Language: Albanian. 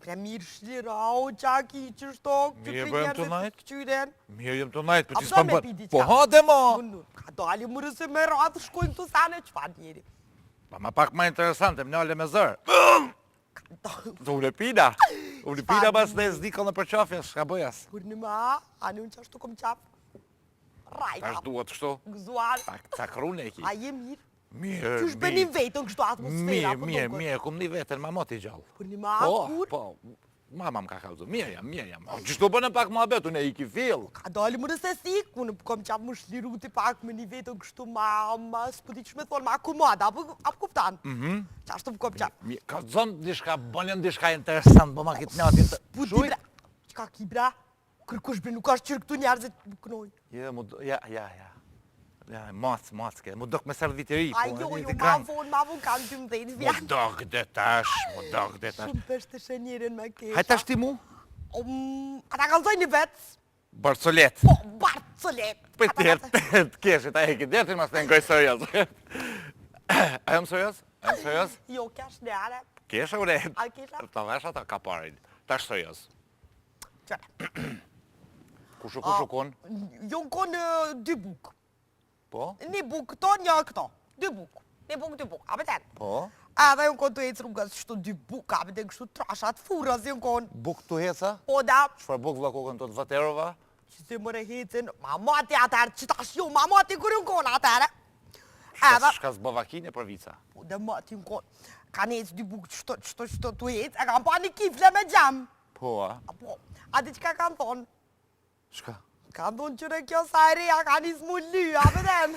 Pre mirë shlirau, qaki, që shtok, që Mirë, të bëjmë të najtë. këqyren. Mirë jem të najtë, për A ti pësa s'pam me bërë. piti Po qa? hade ma! Ka dali mërë se me ratë shkojnë të sane, që fa njeri? Pa ma pak ma interesante, më nale me zërë. Të urepina. Urepina bas dhe zdikon në përqafja, shka bëjas. Kur në ma, anë unë që ashtu kom qap. Rajta. Tash duhet kështu. Gëzuar. Ta krune e ki. A je mirë? Mirë, Qysh bënim vetën kështu atmosfera? Mirë, kum një vetën, ma moti gjallë. Kur në ma, kur? Po, mama më ka kalzu, mirë jam. Qështu bënë pak ma betu, ne i ki fill. Ka dali mërë se si, unë kom qap më shliru të pak me një vetën kështu ma, s'po di që me thonë, ma akumada, apo kuptan? Qa ashtu më kom qap. Ka zonë dishka, bënjën dishka interesant, bo ma kitë njatin të... Puti bra, qka ki bra? Kërkush bre, nuk ashtë qërë këtu njerëzit më kënoj. Ja, mac ke, mu dok me serviteri. Ajo, ma vonë kanë 12 Mu vjenë. dok dhe tash. Shumë pështë të shënjerin me kesha. Hajt tash ti mu? Ata kalzoj një vetës. Barcolet. Po, Barcolet. Për të keshit, a e ki dertin mas të ngoj sërjës. A jam sërjës? Jo, kesh në are. Kesha ure? A kesha? Ta vesha ta kaparin. Tash sërjës. Qëre. Kushu kon? Jo në konë 2 bukë. Po? Një bukë këto, një këto. 2 bukë. Një bukë. A beten? Po? Edhe ju në konë të ecë rrugës, shtu 2 bukë, a beten kështu trashat furës, ju në konë. Buk të heca? Po da. Qfar buk vla kokën të 20 eurova? Që se mëre hecin, mamati atërë, që tash ju, mamati kërë në konë atërë. Shka zbavakine për vica? Po dhe mati në konë, ka në ecë 2 bukë qëto të ecë, e kam pa një kifle me gjemë. Po, a? Po, a di që ka kanë thonë? Shka? Kanë thonë qëre kjo sajri, a ka një smully, a beten.